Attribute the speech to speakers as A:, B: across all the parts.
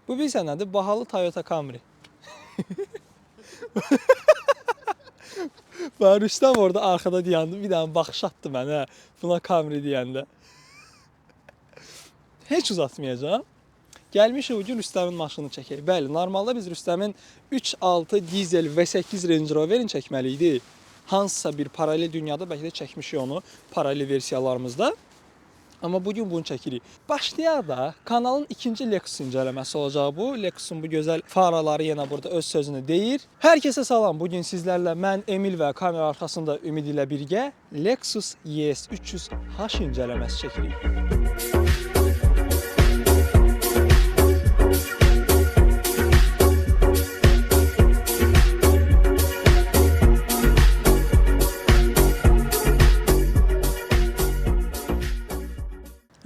A: Bu bilirsən nədir? Bahalı Toyota Camry. Və Rüstəm orada arxada dayandı, bir dənə baxış atdı mənə buna Camry deyəndə. Heç uzatmayacağım. Gəlmişik bugün Rüstəmin maşını çəkək. Bəli, normalda biz Rüstəmin 3.6 dizel V8 Range Rover'ini çəkməli idi. Hansısa bir paralel dünyada bəlkə də çəkmişik onu paralel versiyalarımızda. Amma bugün bunu çəkirik. Başlayaq da kanalın ikinci Lexus incələməsi olacaq bu. Lexusun bu gözəl faraları yenə burada öz sözünü deyir. Hər kəsə salam. Bugün sizlərlə mən Emil və kamera arxasında Ümid ilə birgə Lexus ES 300H incələməsi çəkirik.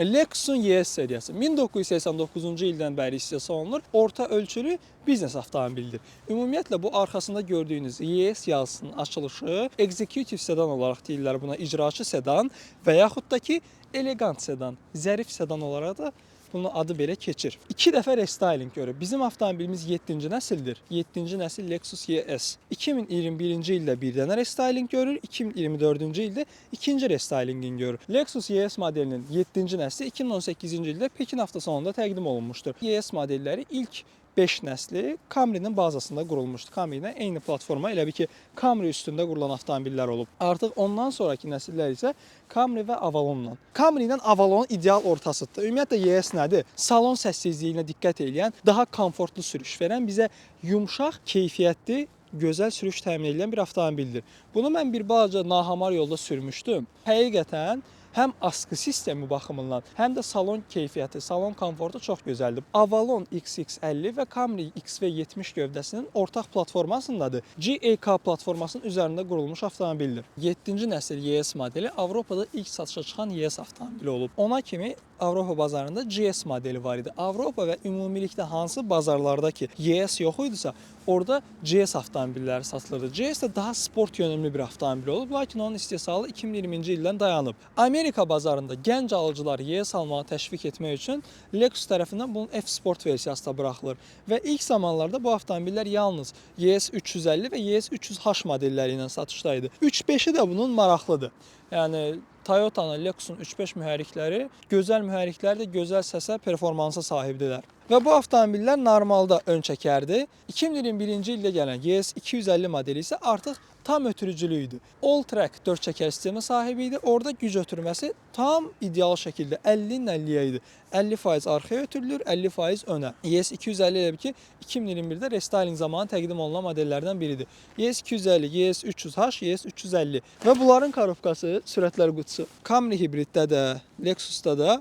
A: Lexusun ES seriyası 1989-cu ildən bəri istehsal olunur. Orta ölçülü biznes avtomobildir. Ümumiyyətlə bu arxasında gördüyünüz ES yazısının açılışı executive sedan olaraq deyirlər buna, icraçı sedan və yaxud da ki elegant sedan, zərif sedan olaraq da bunun adı belə keçir. 2 dəfə restyling görüb. Bizim avtomobilimiz 7-ci nəsildir. 7-ci nəsil Lexus ES. 2021-ci ildə bir dənə restyling görür, 2024-cü ildə ikinci restylingini görür. Lexus ES modelinin 7-ci nəsli 2018-ci ildə Pekin avtosalonunda təqdim olunmuşdur. ES modelləri ilk 5 nəsli Camry'nin bazasında qurulmuşdur. Camry ilə eyni platforma, elə bir ki Camry üstündə qurulan avtomobillər olub. Artıq ondan sonraki nəsillər isə Camry və Avalonla. Camry ilə Avalonun ideal ortasıdır. Ümumiyyətlə ES nədir? Salon səssizliyinə diqqət edən, daha komfortlu sürüş verən, bizə yumşaq, keyfiyyətli, gözəl sürüş təmin edən bir avtomobildir. Bunu mən bir balaca nahamar yolda sürmüşdüm. Həqiqətən həm askı sistemi baxımından, həm də salon keyfiyyəti, salon komfortu çox gözəldir. Avalon XX50 və Camry XV70 gövdəsinin ortaq platformasındadır. GAK platformasının üzərində qurulmuş avtomobildir. 7-ci nəsil ES modeli Avropada ilk satışa çıxan ES avtomobili olub. Ona kimi Avropa bazarında GS modeli var idi. Avropa və ümumilikdə hansı bazarlarda ki ES yox idisə, orada GS avtomobilləri satılırdı. GS də daha sport yönümlü bir avtomobil olub, lakin onun istehsalı 2020-ci ildən dayanıb. Amerika bazarında gənc alıcılar ES almağı təşviq etmək üçün Lexus tərəfindən bunun F-Sport versiyası da buraxılır. Və ilk zamanlarda bu avtomobillər yalnız ES 350 və ES 300H modelləri ilə satışdaydı. 3.5-i də bunun maraqlıdır. Yəni Toyota'nın, Lexusun 3.5 mühərrikləri gözəl mühərriklərdir, gözəl səsə, performansa sahibdirlər. Və bu avtomobillər normalda ön çəkərdi. 2021-ci ildə gələn ES 250 modeli isə artıq tam ötürücülüydü. All-Track 4 çəkər sistemi sahibi idi. Orada güc ötürməsi tam ideal şəkildə 50-nin 50-yə idi. 50% arxaya ötürülür, 50% önə. ES 250 elə ki 2021-də restyling zamanı təqdim olunan modellərdən biridir. ES 250, ES 300H, ES 350 və bunların korobkası, sürətlər qutusu Camry hibriddə də, Lexusda da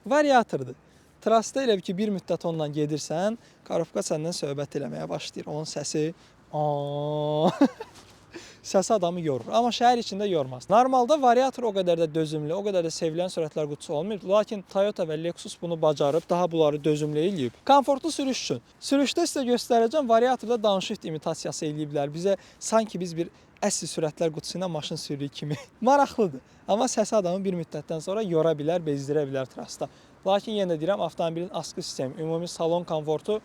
A: variatordur. Trasda elə ki bir müddət ondan gedirsən, korobka səndən söhbət eləməyə başlayır. Onun səsi səsi adamı yorur. Amma şəhər içində yormaz. Normalda variator o qədər də dözümlü, o qədər də sevilən sürətlər qutusu olmayıb. Lakin Toyota və Lexus bunu bacarıb, daha bunları dözümlü eləyib. Komfortlu sürüş üçün. Sürüşdə sizə göstərəcəm, variatorda downshift imitasiyası eləyiblər. Bizə sanki biz bir əsl sürətlər qutusu ilə maşın sürürük kimi. Maraqlıdır. Amma səsi adamı bir müddətdən sonra yora bilər, bezdirə bilər trasda. Lakin yenə deyirəm, avtomobilin askı sistemi, ümumi salon komfortu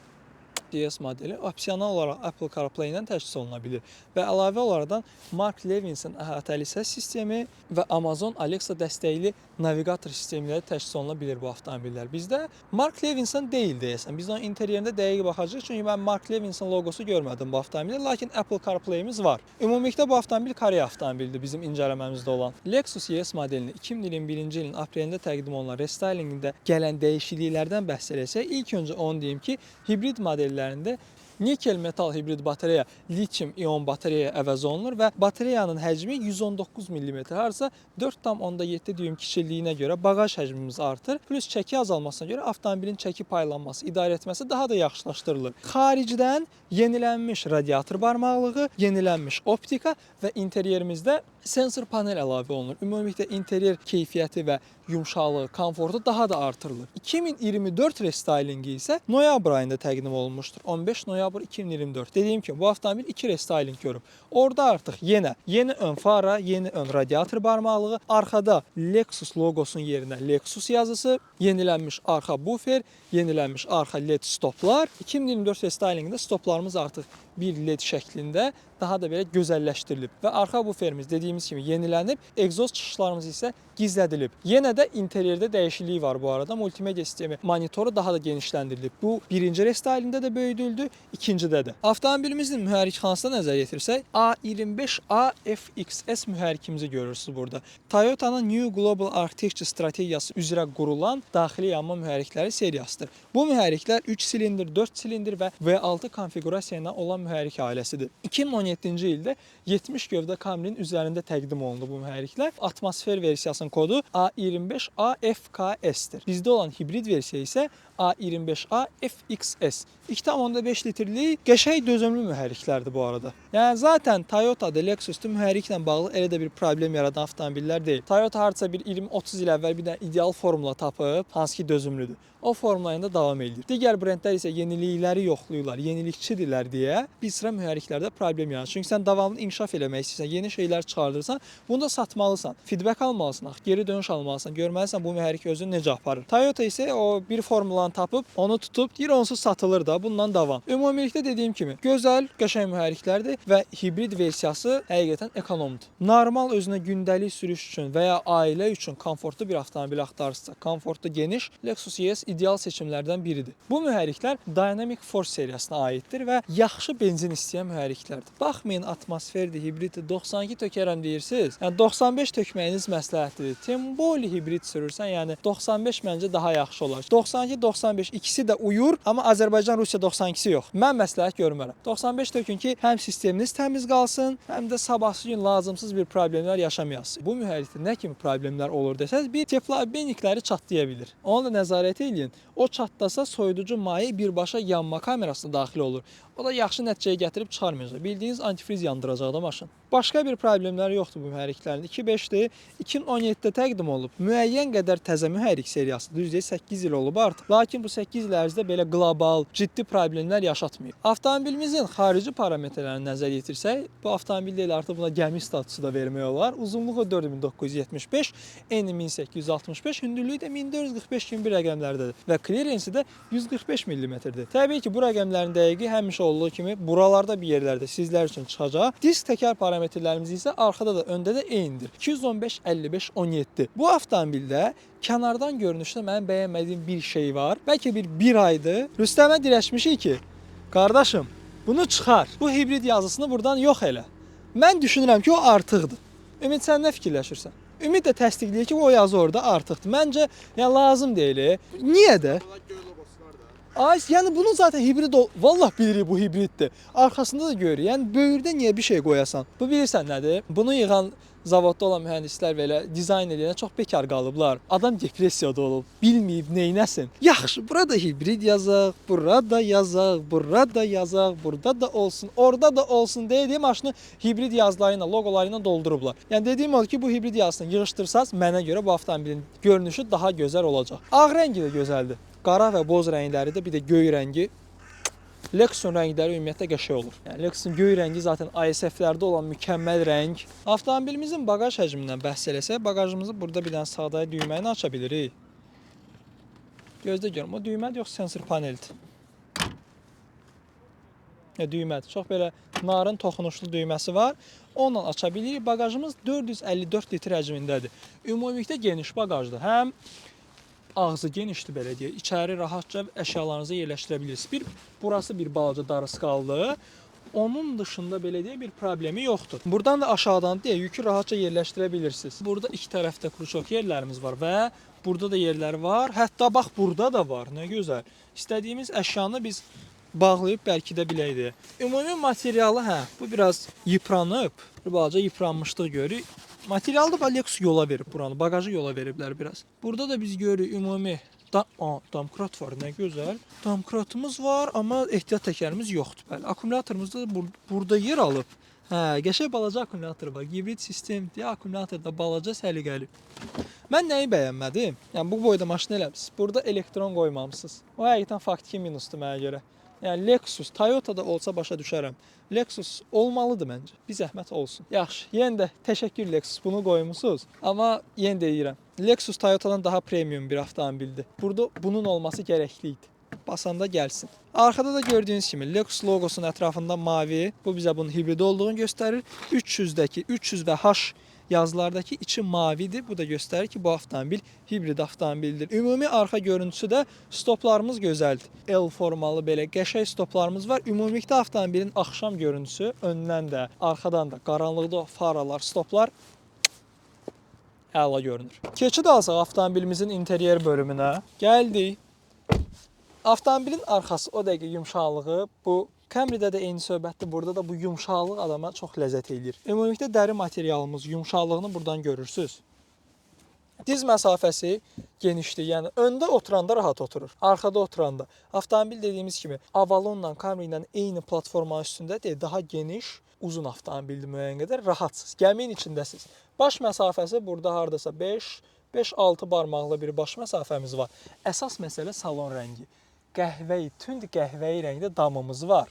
A: ES modeli opsional olaraq Apple CarPlay ilə təchiz oluna bilir və əlavə olaraq Mark Levinson əhatəli səs sistemi və Amazon Alexa dəstəkli navigator sistemləri təchiz oluna bilir bu avtomobillər. Bizdə Mark Levinson deyil deyəsən. Biz onun interyerində dəqiq baxacağıq, çünki mən Mark Levinson loqosu görmədim bu avtomobildə, lakin Apple CarPlay'imiz var. Ümumilikdə bu avtomobil Koreya avtomobilidir bizim incələməmizdə olan. Lexus ES modelini 2021-ci ilin aprelində təqdim olunan restylingində gələn dəyişikliklərdən bəhs etsək, ilk öncə onu deyim ki, hibrid modellərində nikel metal hibrid batareya litium ion batareyaya əvəz olunur və batareyanın həcmi 119 mm, harca 4,7 düym kiçiliyinə görə bagaj həcmimiz artır. Plus çəki azalmasına görə avtomobilin çəki paylanması, idarə etməsi daha da yaxşılaşdırılır. Xaricdən yenilənmiş radiator barmaqlığı, yenilənmiş optika və interyerimizdə sensor panel əlavə olunur. Ümumilikdə interyer keyfiyyəti və yumşaqlığı, komfortu daha da artırılır. 2024 restylingi isə noyabr ayında təqdim olunmuşdur. 15 noyabr 2024. Dediyim kimi bu avtomobil 2 restyling görüb. Orada artıq yenə yeni ön fara, yeni ön radiator barmaqlığı, arxada Lexus logosunun yerinə Lexus yazısı, yenilənmiş arxa bufer, yenilənmiş arxa LED stoplar. 2024 restylingdə stoplarımız artıq bir LED şəklində daha da belə gözəlləşdirilib və arxa buferimiz dediyimiz kimi yenilənib, egzoz çıxışlarımız isə gizlədilib. Yenə də interyerdə dəyişikliyi var bu arada. Multimedia sistemi monitoru daha da genişləndirilib. Bu birinci restylingdə də böyüdüldü, ikincidə də. Avtomobilimizin mühərrikxanasına nəzər yetirsək, A25A FXS mühərrikimizi görürsünüz burada. Toyota'nın New Global Architecture strategiyası üzrə qurulan daxili yanma mühərrikləri seriyasıdır. Bu mühərriklər 3 silindir, 4 silindir və V6 konfiqurasiya ilə olan mühərrik ailəsidir. 2017-ci ildə 70 gövdə Camry-nin üzərində təqdim olundu bu mühərriklər. Atmosfer versiyasının kodu A25A-FKS-dir. Bizdə olan hibrid versiya isə A25A-FXS. 2,5 litrlik qəşəng dözümlü mühərriklərdir bu arada. Yəni zaten Toyota'da, Lexus'da mühərriklə bağlı elə də bir problem yaradan avtomobillər deyil. Toyota hardasa bir 20-30 il əvvəl bir dənə ideal formula tapıb, hansı ki dözümlüdür. O formulayında davam edir. Digər brendlər isə yenilikləri yoxlayırlar, yenilikçidirlər deyə bir sıra mühərriklərdə problem yaranır. Çünki sən davamlı inkişaf eləmək istəyirsən, yeni şeylər çıxardırsan, bunu da satmalısan, feedback almalısan, geri dönüş almalısan, görməlisən bu mühərrik özünü necə aparır. Toyota isə o bir formulanı tapıb, onu tutub, deyir onsuz satılır da, bundan davam. Ümumilikdə dediyim kimi, gözəl, qəşəng mühərriklərdir və hibrid versiyası həqiqətən ekonomdur. Normal özünə gündəlik sürüş üçün və ya ailə üçün komfortlu bir avtomobil axtarırsa, komfortlu geniş, Lexus ES ideal seçimlərdən biridir. Bu mühərriklər Dynamic Force seriyasına aiddir və yaxşı benzin istəyən mühərriklərdir. Baxmayın atmosferdir, hibriddir, 92 tökərəm deyirsiniz. Yəni 95 tökməyiniz məsləhətlidir. Temboli hibrid sürürsən, yəni 95 məncə daha yaxşı olar. 92-95 ikisi də uyur, amma Azərbaycan-Rusiya 92-si yox. Mən məsləhət görmərəm. 95 tökün ki, həm sisteminiz təmiz qalsın, həm də sabahsı gün lazımsız bir problemlər yaşamayasınız. Bu mühərrikdə nə kimi problemlər olur desəz, bir teflobenikləri çatlaya bilir. Onu da nəzarət edin. O çatlasa soyuducu maye birbaşa yanma kamerasına daxil olur. O da yaxşı nəticəyə gətirib çıxarmayacaq. Bildiyiniz antifriz yandıracaq da maşın. Başqa bir problemləri yoxdur bu mühərriklərin. 2.5-dir, 2017-də təqdim olub. Müəyyən qədər təzə mühərrik seriyası, düzdür 8 il olub artıq. Lakin bu 8 il ərzində belə qlobal, ciddi problemlər yaşatmır. Avtomobilimizin xarici parametrlərini nəzər yetirsək, bu avtomobildə elə artıq buna gəmi statusu da vermək olar. Uzunluğu 4975, eni 1865, hündürlüyü də 1445 kimi bir rəqəmlərdədir və clearance də 145 mm-dir. Təbii ki, bu rəqəmlərin dəqiqi həmişə olduğu kimi buralarda bir yerlərdə sizlər üçün çıxacaq. Disk təkər parametrlərimiz isə arxada da, öndə də eynidir. 215, 55, 17. Bu avtomobildə kənardan görünüşdə mənim bəyənmədiyim bir şey var. Bəlkə bir aydır. Rüstəmə dirəşmişik ki, qardaşım, bunu çıxar. Bu hibrid yazısını buradan yox elə. Mən düşünürəm ki, o artıqdır. Ümid, sən nə fikirləşirsən? Ümid də təsdiqləyir ki, o yazı orada artıqdır. Məncə, yəni lazım deyil. Niyə də? Yəni bunu zaten hibrid vallah bilirik bu hibriddir. Arxasında da görürük. Yəni böyürdə niyə bir şey qoyasan? Bu bilirsən nədir? Bunu yığan zavodda olan mühəndislər belə dizayn edənə çox bekar qalıblar. Adam depressiyada olub, bilməyib neynəsin. Yaxşı, burada hibrid yazaq, burada yazaq, burada yazaq, burada da olsun, orada da olsun deyə maşını hibrid yazıları ilə, loqoları ilə doldurublar. Yəni dediyim odur ki, bu hibrid yazısını yığışdırsaz, mənə görə bu avtomobilin görünüşü daha gözəl olacaq. Ağ rəngi də gözəldir. Qara və boz rəngləri də, bir də göy rəngi. Lexusun rəngləri ümumiyyətlə qəşəng olur. Yəni Lexusun göy rəngi zaten ISF-lərdə olan mükəmməl rəng. Avtomobilimizin bagaj həcmindən bəhs eləsək, bagajımızı burada bir dənə sağdaya düyməni aça bilirik. Gözdə görüm, o düymədir yoxsa sensor paneldir. Düymədir. Çox belə narın toxunuşlu düyməsi var. Onunla aça bilirik. Bagajımız 454 litr həcmindədir. Ümumilikdə geniş bagajdır. Həm ağzı genişdir belə deyək. İçəri rahatca əşyalarınızı yerləşdirə bilirsiniz. Burası bir balaca darısqaldır. Onun dışında belə deyək bir problemi yoxdur. Buradan da aşağıdan deyək yükü rahatca yerləşdirə bilirsiniz. Burada iki tərəfdə kruçok yerlərimiz var və burada da yerləri var. Hətta bax burada da var. Nə gözəl. İstədiyimiz əşyanı biz bağlayıb bəlkə də biləydik. Ümumi materialı bu biraz yıpranıb. Bir balaca yıpranmışlıq görürük. Materialda Lexus yola verib buranı, bagajı yola veriblər biraz. Burada da biz görürük ümumi damkrat var, nə gözəl. Damkratımız var, amma ehtiyat təkərimiz yoxdur. Bəli, akkumulyatorumuz da burada yer alıb. Qəşəng balaca akkumulyator var. Hibrid sistemdir, akkumulyator da balaca, səliqəli. Mən nəyi bəyənmədim? Yəni bu boyda maşın eləmisiniz. Burada elektron qoymamısınız. O həqiqətən faktiki minusdur mənə görə. Yəni Lexus, Toyota-da olsa başa düşərəm. Lexus olmalıdır məncə. Bir zəhmət olsun. Yaxşı, yenə də təşəkkür Lexus, bunu qoymusunuz. Amma yenə də deyirəm, Lexus Toyota-dan daha premium bir avtomobildir. Burada bunun olması gərəkli idi. Basanda gəlsin. Arkada da gördüyünüz kimi Lexus logosunun ətrafında mavi, bu bizə bunun hibrid olduğunu göstərir. 300-dəki 300 və H yazılardakı içi mavidir. Bu da göstərir ki, bu avtomobil hibrid avtomobildir. Ümumi arxa görüntüsü də stoplarımız gözəldir. L formalı belə qəşəng stoplarımız var. Ümumilikdə avtomobilin axşam görüntüsü öndən də, arxadan da qaranlıqda faralar, stoplar əla görünür. Keçid alsaq avtomobilimizin interyer bölümünə. Gəldik. Avtomobilin arxası o dəqiqə yumşaqlığı, bu Camry-də də eyni söhbətdir. Burada da bu yumşaqlıq adama çox ləzzət eləyir. Ümumilikdə dəri materialımız, yumşaqlığını buradan görürsüz. Diz məsafəsi genişdir. Yəni öndə oturanda rahat oturur. Arxada oturanda. Avtomobil dediyimiz kimi Avalonla, Camry ilə eyni platformanın üstündə deyil, daha geniş, uzun avtomobildir müəyyən qədər. Rahatsız. Gəmin içindəsiz. Baş məsafəsi burada hardasa 5-6 barmaqlı bir baş məsafəmiz var. Əsas məsələ salon rəngi. Qəhvəyi, tünd qəhvəyi rəngdə damımız var.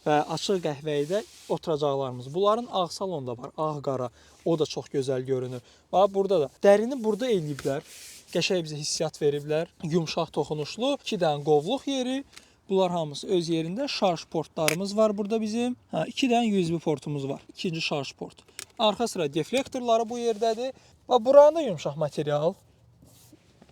A: Və açıq qəhvəyidə oturacaqlarımız. Bunların ağ salonda var, ağ-qara. O da çox gözəl görünür. Bax, burada da. Dərini burada eləyiblər. Qəşəng bizə hissiyat veriblər. Yumşaq toxunuşlu. 2 dənə qovluq yeri. Bunlar hamısı öz yerində. Şarj portlarımız var burada bizim. 2 dənə USB portumuz var. İkinci şarj portu. Arxa sıra deflektorları bu yerdədir. Və buranın da yumşaq material.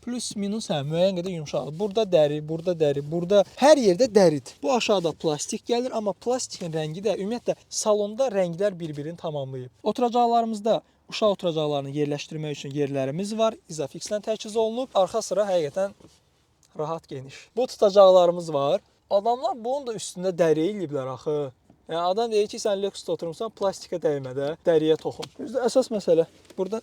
A: Plus minus müəyyən qədər yumşaqdır. Burada dəri, burada hər yerdə dəridir. Bu aşağıda plastik gəlir, amma plastikin rəngi də ümumiyyətlə salonda rənglər bir-birini tamamlayıb. Oturacaqlarımızda uşaq oturacaqlarını yerləşdirmək üçün yerlərimiz var. İzafixlə təchiz olunub. Arxa sıra həqiqətən rahat geniş. Bu tutacaqlarımız var. Adamlar bunun da üstündə dəri eləyiblər axı. Yəni adam deyir ki, sən Lexusda oturmuşsan, plastikə dəymə də, dəriyə toxun. Bizdə əsas məsələ burada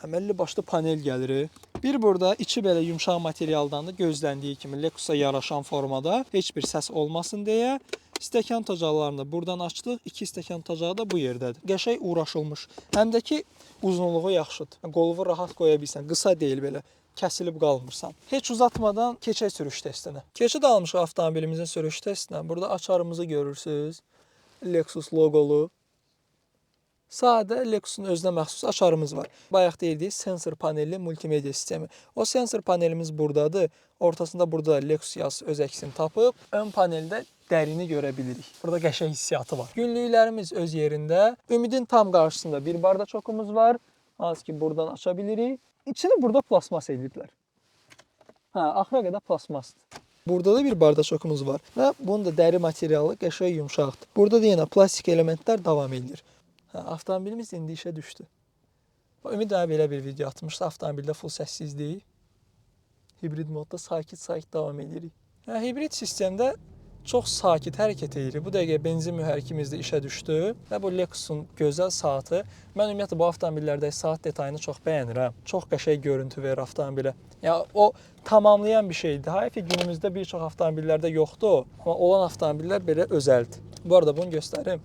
A: əməlli başlı panel gəlir. Bir burada içi belə yumşaq materialdan da gözləndiyi kimi Lexusa yaraşan formada heç bir səs olmasın deyə stəkan tutacaqlarını buradan açdıq. 2 stəkan tutacağı da bu yerdədir. Qəşəng uğraşılmış. Həm də ki uzunluğu yaxşıdır. Qolunu rahat qoya bilsən. Qısa deyil belə. Kəsilib qalmırsan. Heç uzatmadan keçək sürüş testinə. Keçid almışıq avtomobilimizin sürüş testinə. Burada açarımızı görürsünüz. Lexus loqolu. Sadə Lexusun özünə məxsus açarımız var. Bayaq deyildiyi sensor panelli multimedia sistemi. O sensor panelimiz buradadır. Ortasında burada Lexus yazısı öz əksini tapıb. Ön paneldə dərini görə bilirik. Burada qəşəng hissiyatı var. Günlüklərimiz öz yerində. Ümidin tam qarşısında bir barda çokumuz var. Az ki buradan aça bilirik. İçini burada plasmas ediblər. Axıra qədər plasmasdır. Burada da bir barda çokumuz var. Və bunun da dəri materialı qəşəng yumşaqdır. Burada da yenə plastik elementlər davam edir. Avtomobilimiz indi işə düşdü. Ümid mənə belə bir video atmışdı. Avtomobildə full səssizlik. Hibrid modda sakit davam edirik. Hibrid sistemdə çox sakit hərəkət edirik. Bu dəqiqə benzin mühərrikimiz də işə düşdü. Və bu Lexusun gözəl saatı. Mən ümumiyyətlə bu avtomobillərdəki saat detayını çox bəyənirəm. Çox qəşəng görüntü verir avtomobilə. Yəni o tamamlayan bir şeydir. Hayır ki, günümüzdə bir çox avtomobillərdə yoxdur. Amma olan avtomobillər belə özəldir. Bu arada bunu göstərim.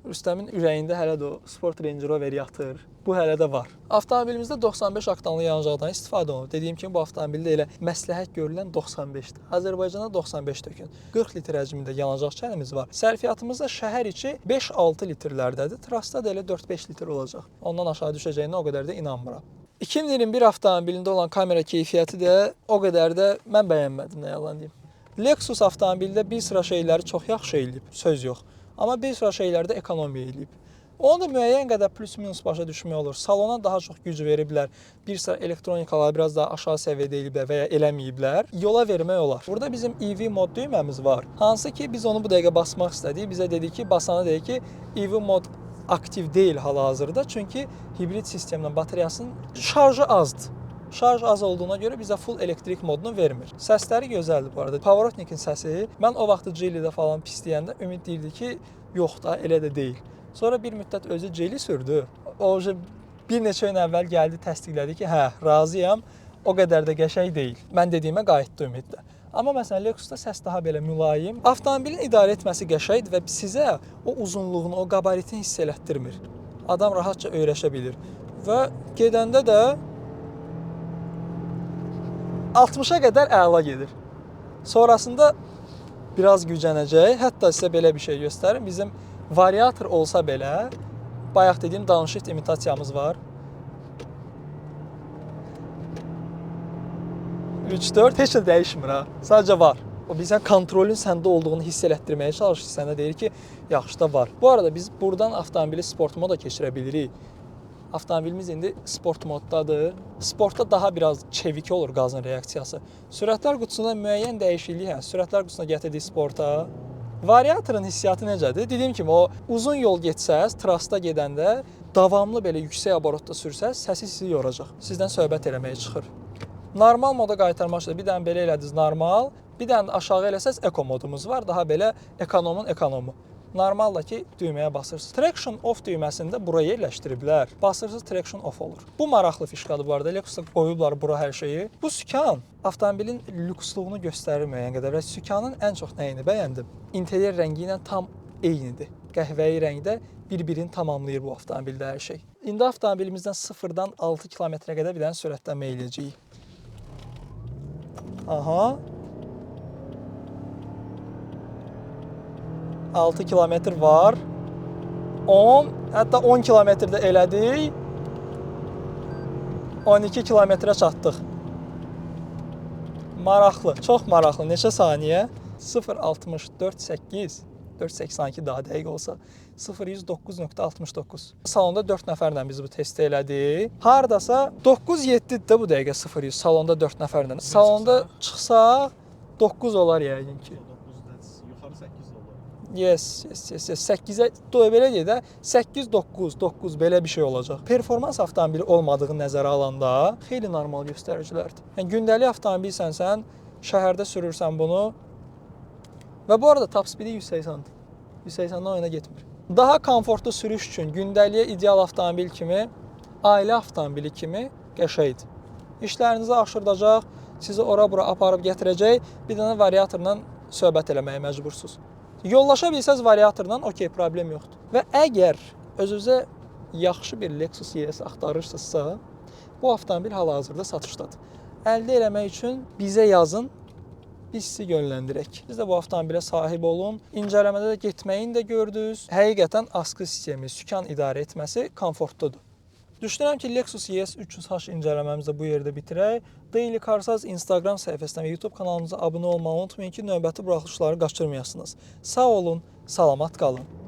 A: Rüstəmin ürəyində hələ də o Sport Range Rover yatır. Bu hələ də var. Avtomobilimizdə 95 oktanlı yanacaqdan istifadə olunur. Dediyim kimi bu avtomobildə elə məsləhət görülən 95-dir. Azərbaycana 95 tökün. 40 litr həcmində yanacaq çənimiz var. Sərfiyyatımız da şəhər içi 5-6 litrlərdədir. Trasda da elə 4-5 litr olacaq. Ondan aşağı düşəcəyinə o qədər də inanmıram. 2021 avtomobilində olan kamera keyfiyyəti də o qədər də mən bəyənmədim, nə yalan deyim. Lexus avtomobildə bir sıra şeyləri çox yaxşı eləyib, söz yox. Amma bir sıra şeylərdə ekonomiya eləyib. Onu da müəyyən qədər plus-minus başa düşmək olur. Salona daha çox güc veriblər. Bir sıra elektronikalar biraz daha aşağı səviyyədə eləyiblər və ya eləməyiblər. Yola vermək olar. Burada bizim EV mod düyməmiz var. Hansı ki, biz onu bu dəqiqə basmaq istədik. Bizə dedi ki, basana deyək ki, EV mod aktiv deyil hal-hazırda. Çünki hibrid sistemlə bateriyasının şarjı azdır. Şarj az olduğuna görə bizə full elektrik modunu vermir. Səsləri gözəldir bu arada. Pavorotnikin səsi, mən o vaxtı Geely-də falan pisləyəndə ümid deyirdi ki, yox da, elə də deyil. Sonra bir müddət özü Geely sürdü. O bir neçə gün əvvəl gəldi, təsdiqlədi ki, hə, razıyam, o qədər də qəşəng deyil. Mən dediyimə qayıtdı ümiddə. Amma məsələn, Lexusda səs daha belə mülayim. Avtomobilin idarə etməsi qəşəngdir və sizə o uzunluğunu, o qabaritini hiss elətdirmir. Adam rahatca öyrəşə bilir. Və gedəndə də 60-a qədər əla gedir. Sonrasında biraz gücənəcək. Hətta sizə belə bir şey göstərim. Bizim variator olsa belə, bayaq dediyim downshift imitasiyamız var. 3-4 heç də dəyişmir ha. Sadəcə var. O bizə kontrolün səndə olduğunu hiss elətdirməyə çalışır. Sənə deyir ki, yaxşı da var. Bu arada biz buradan avtomobili sport moda keçirə bilirik. Avtomobilimiz indi sport moddadır. Sportda daha biraz çevik olur qazın reaksiyası. Sürətlər qutusunda müəyyən dəyişiklik, sürətlər qutusuna gətirdik sporta. Variatorun hissiyatı necədir? Dediyim kimi, o uzun yol getsəz, trasda gedəndə, davamlı belə yüksək abarotda sürsəz, səsi sizi yoracaq. Sizdən söhbət eləməyə çıxır. Normal moda qaytarmaq üçün bir dənə belə elədiniz normal, bir dənə aşağı eləsəz eko modumuz var, daha belə ekonomun ekonomu. Normaldakı düyməyə basırsınız. Traction off düyməsində bura yerləşdiriblər. Basırsınız, traction off olur. Bu maraqlı fişkadır bu arada. Lexusda qoyublar bura hər şeyi. Bu sükan avtomobilin lüksluğunu göstərir müəyyən qədər və sükanın ən çox nəyini bəyəndim? İnterior rəngi ilə tam eynidir. Qəhvəyi rəngdə bir-birini tamamlayır bu avtomobildə hər şey. İndi avtomobilimizdən 0-dan 6 kilometrə qədər bir dənə sürətlənmə eləyəcəyik. Aha. 6 kilometr var. 10, hətta 10 kilometrdə elədik. 12 kilometrə çatdıq. Maraqlı, çox maraqlı. Neçə saniyə? 0.64.8, 4.82 daha dəqiq olsa. 0.109.69. Salonda 4 nəfərlə biz bu testi elədik. Hardasa 9.7-dir də bu dəqiqə 0.100 salonda 4 nəfərlə. Salonda çıxsaq 9 olar yəqin ki. Yes. 8-ə belə deyək də 8-9 belə bir şey olacaq. Performans avtomobili olmadığı nəzərə alanda xeyli normal göstəricilərdir. Yəni gündəlik avtomobilsən sən, şəhərdə sürürsən bunu və bu arada top speedi 180-dir. 180-dən oyuna getmir. Daha komfortlu sürüş üçün gündəliyə ideal avtomobil kimi, ailə avtomobili kimi qəşəngdir. İşlərinizi aşırdacaq, sizi ora-bura aparıb gətirəcək, bir dənə variatorla söhbət eləməyə məcbursunuz. Yollaşa bilsəz variatorla, okey, problem yoxdur. Və əgər özünüzə yaxşı bir Lexus ES axtarırsınızsa, bu avtomobil hal-hazırda satışdadır. Əldə eləmək üçün bizə yazın, biz sizi yönləndirək. Siz də bu avtomobilə sahib olun. İncələmədə də getməyini də gördünüz. Həqiqətən askı sistemi, sükan idarə etməsi komfortludur. Düşünürəm ki, Lexus ES 300H incələməmizi bu yerdə bitirək. Daily Carsaz Instagram səhifəsinə və YouTube kanalımıza abunə olmağı unutmayın ki, növbəti buraxılışları qaçırmayasınız. Sağ olun, salamat qalın.